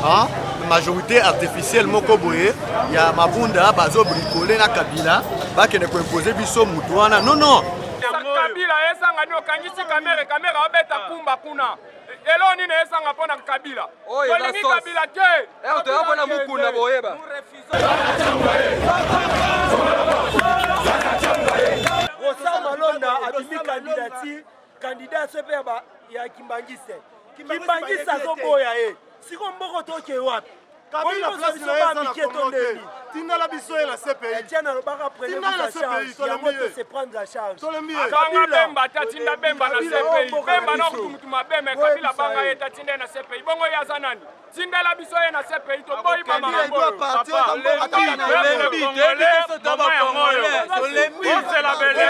Hein? Majorité artificielle moko boye ya mabunda bazo bricoler na Kabila bakene ko imposer biso mutu wana non non Kabila esanga ni okangisi kamera obeta kumba kuna elo nini esanga pona Kabila olingi Kabila ke to yabona mukunda boyeba Rosa Malonda abimi candidat sepe ya Kimbangise Kimbangise azoboya siko mboko toke wapi Kabila place na yeza na Congo Tinda la biso na CPI tiana lobaka prendre la charge yango to se prendre la charge Kabila Bemba tatinda Bemba na CPI Bemba na kutumutuma Bemba Kabila banga yeta tinda na CPI bongo yaza nani tinda la biso na CPI to boy mama mambo c'est la belle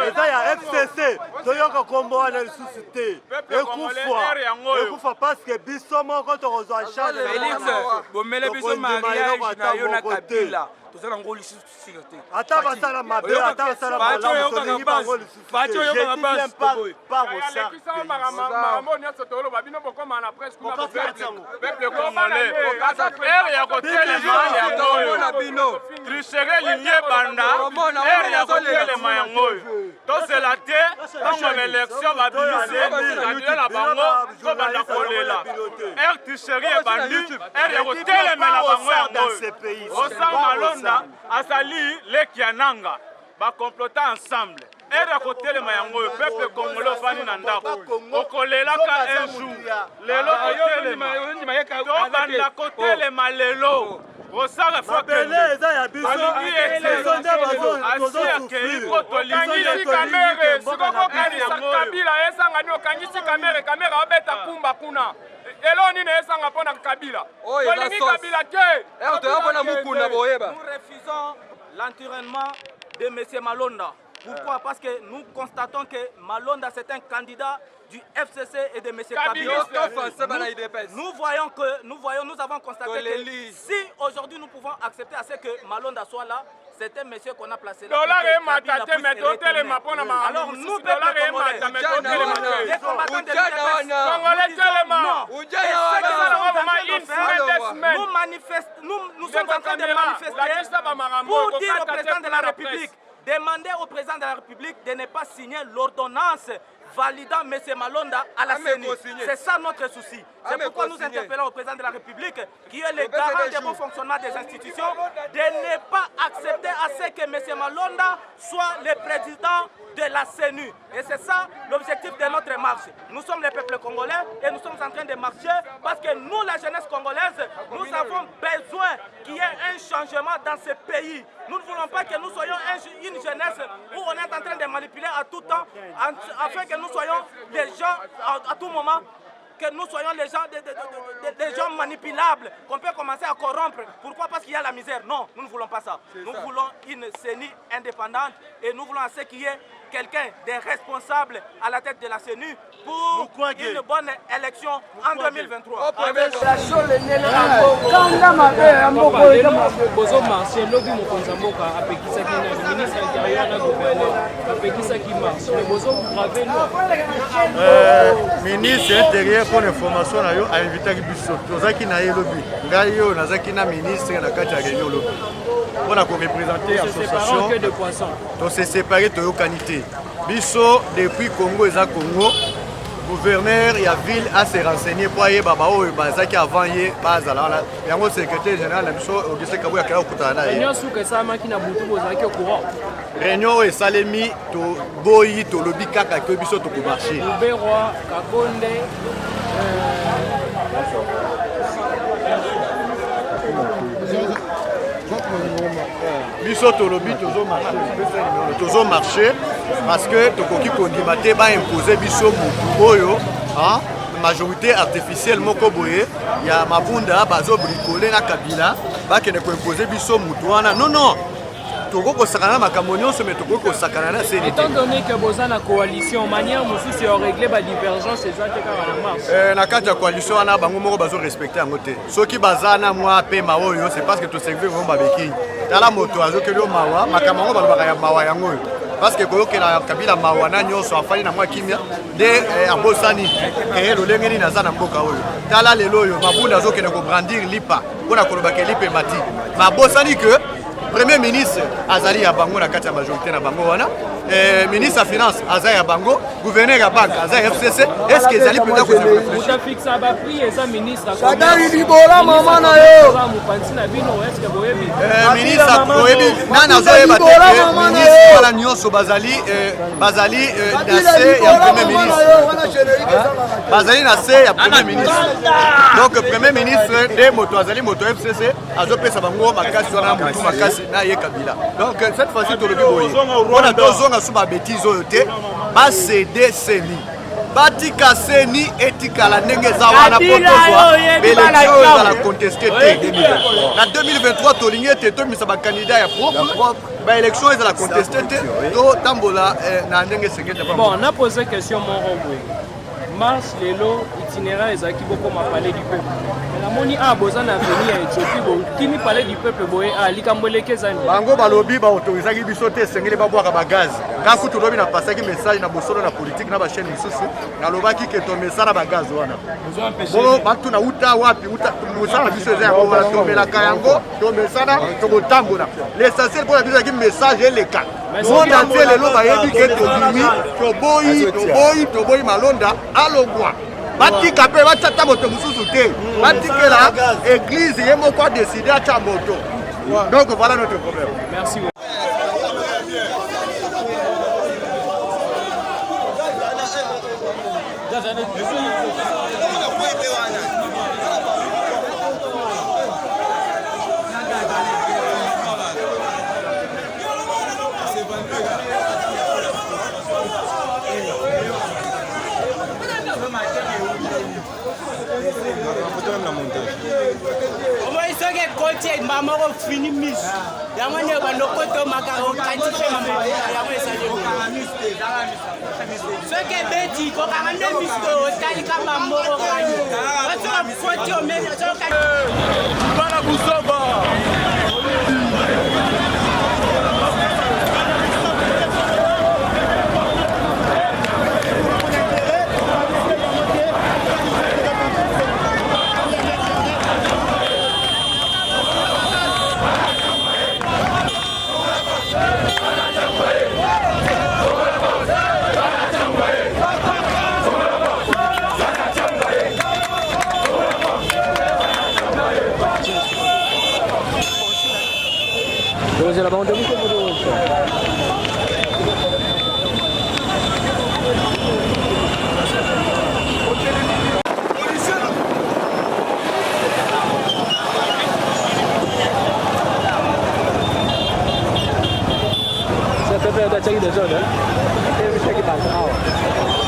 eza ya FCC toyoka kombo wana lisusu te ekufa parce biso moko tokozwa charge bomele biso mariage na yo na Kabila tozala ngoli lisusu te ata basala mabe ata basala malamu tolingi bango lisusu tricherie lignée banda ere ya kotelema yango tosela te ntango l'élection babimisi kandida na bango to banda kolela ere tricherie ebandi ere ya kotelemela bango yango Rosa Malonda azali leki ya nanga bakomplota ensemble ere ya kotelema yango peuple congolais ofandi na ndako okolelaka un jour lelo kotelema tobanda kotelema lelo Rosara Mabele eza ya biso okangisi kamere sikoko kanisa Kabila esanga ni okangisi kamera obeta kumba kuna elo nini esanga pona Kabila olingi Kabila ke nous refusons l'enterrement de M. Malonda. Pourquoi? Parce que nous constatons que Malonda c'est un candidat du FCC et de M. Kabila. Nous avons constaté que si aujourd'hui nous pouvons accepter à ce que Malonda soit là, c'est un monsieur qu'on a placé là. Alors nous, nous sommes en train de manifester pour dire au président de la République, demander au président de la République de ne pas signer l'ordonnance validant M. Malonda à la CENI. C'est ça notre souci. C'est pourquoi nous interpellons au président de la République, qui est le garant du bon fonctionnement des institutions, de ne pas accepter à ce que M. Malonda soit le président de la CENI. Et c'est ça l'objectif de notre marche. Nous sommes le peuple congolais et nous sommes en train de marcher parce que nous, la jeunesse congolaise, nous avons besoin qu'il y ait un changement dans ce pays. Nous ne voulons pas que nous soyons une jeunesse où on est en train de manipuler à tout temps, afin que nous soyons les gens à tout moment, que nous soyons les gens manipulables, qu'on peut commencer à corrompre. Pourquoi? Parce qu'il y a la misère. Non, nous ne voulons pas ça. Nous voulons une CENI indépendante et nous voulons à ce qu'il y ait quelqu'un de responsable à la tête de la CENI pour une bonne élection en 2023. Ministre intérieur pour l'information a invité biso tozaki na yelobi ngai yo nazaki na ministre na kati ya réunion lobi on a représenter association to se séparer to yokanité biso depuis Congo eza Congo gouverneur ya ville a se renseigner pour yeba ba oyo bazaki avant ye bazala yango secrétaire général na biso Augustin Kabou akala okutana na réunion suka sama kina butu bozaki au courant réunion et salemi to boyi to lobi kaka ko biso to ko marcher Berwa Kakonde biso tolobi tozo marcher parce que tokoki kondima te ba imposer biso mutu oyo majorité artificielle moko boye ya mabunda bazo bricoler na Kabila bakene ko imposer biso mutu wana non non toko sakana makambo nyonso mais toko sakana na CNT. Étant donné que vous avez une coalition, manière mosusu c'est régler la divergence et ça en mars. Na kati ya coalition wana bango moko bazo respecter yango te. Soki bazana mwa pe maoyo c'est parce que to servir vraiment babeki. Tala moto azokelo mawa makambo ngo balobaka ya mawa yango. Parce que koyokela kabila mawa na nyonso afali na mwa kimia de abosani lolenge ni naza na mboka oyo. Tala lelo oyo mabunda azokende ko brandir lipa mpona kolobaka lipa mati. Mabosani que Premier ministre Azali ya bango na kati ya majorité na bango wana. Ministre ya finance Azali ya bango, gouverneur ya banque Azali ya FCC. Est-ce que Azali peut être vous avez fixé à prix et ça ministre Sadari Libola maman na yo. Est-ce que vous avez ministre Boyebi nana zoyeba te ministre wala nyonso bazali na ya premier ministre. Bazali na ya premier ministre. Donc premier ministre de moto Azali moto FCC azopesa bango makasi wana mutu makasi na ye Kabila. Donc cette fois-ci to lobi boye. On a tozonga sous ma bêtise oyo te. Ba céder seni. Batika seni etikala ndenge za wana protozwa élection za la contester te 2023. Na 2023 tolingi te to misa ba candidat ya propre ba élection za la contester te to tambola na ndenge sengete ba. Bon, on a posé question mon rongwe. Mars lelo itinéraire ezaki boko ma palais du peuple. La moni a besoin d'avenir à Éthiopie bo kimi palais du peuple boye a likamboleke zani. Bango balobi ba autorisaki biso te sengeli ba boaka ba gaz. Ka kutu lobi na pasaki message na bosolo na politique na ba chaîne misusu na lobaki ke to message na ba gaz wana. Bo batu na uta wapi uta musala biso eza yango wana to melaka yango to message to kotambola. L'essentiel pour la biso ki message eleka. Monde entier lelo ba yebi ke to boyi malonda alongwa. Batika pe batata moto mususu te. Batikela église ye moko a décidé à ta moto. Donc voilà notre problème. Merci. Maman a fini mise. Il y a un peu de côté macaron quantifié maman. Il y a un peu ce qui est bêtis, quand on a mis au Talika maman au Rani. On a foutu au même. Voilà Boussova. La bande de cari de zone cari banao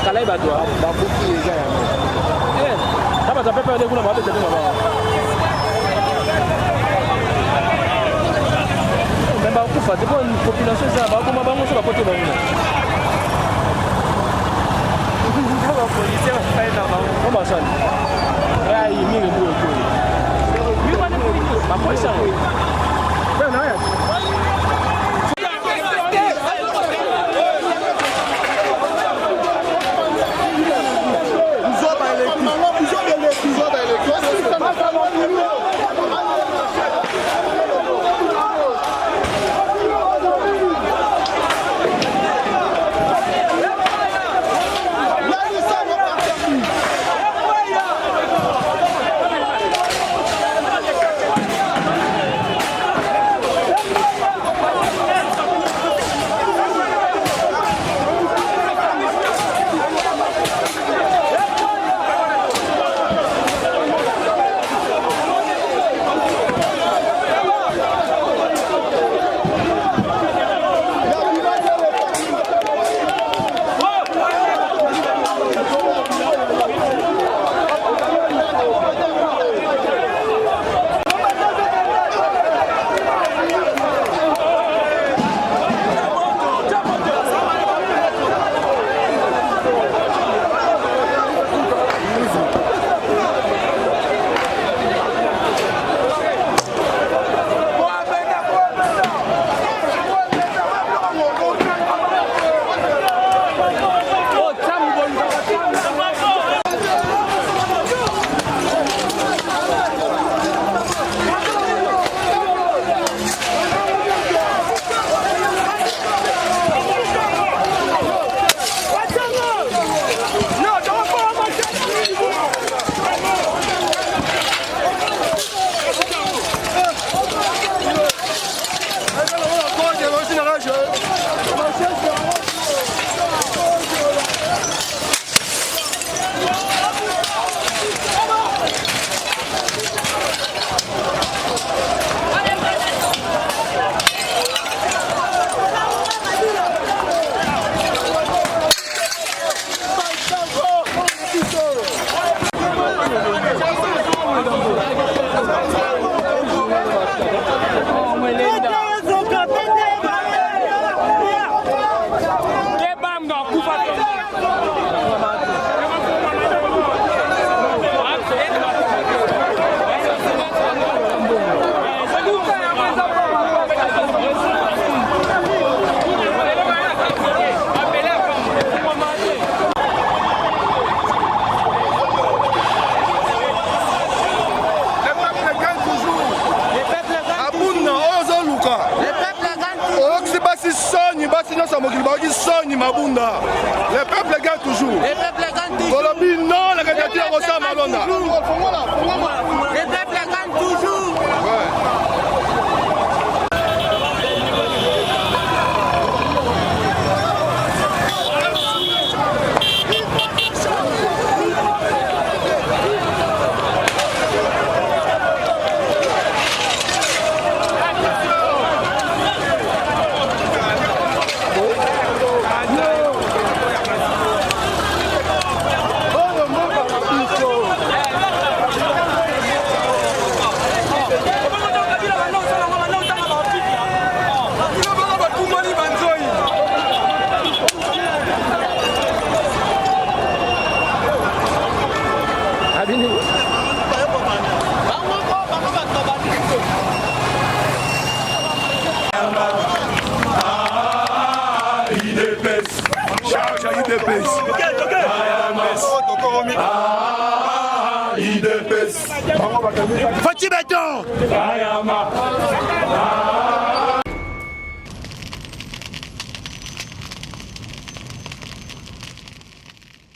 kalai badwa babuki ya kama tapepe ndio kuna mambo tena baba memba kufa ndipo population za bakoma bango so bapote bango kwa polisi wa faida bango kama sana ai mimi ndio tu mimi bado ni mapolisi ndio na haya nyonso ya mokili bakoki soni mabunda. Le peuple gagne toujours. Le peuple gagne toujours. Kolobi non, la candidature ya Rosa Malonda. Le peuple gagne toujours. Fatih Beton.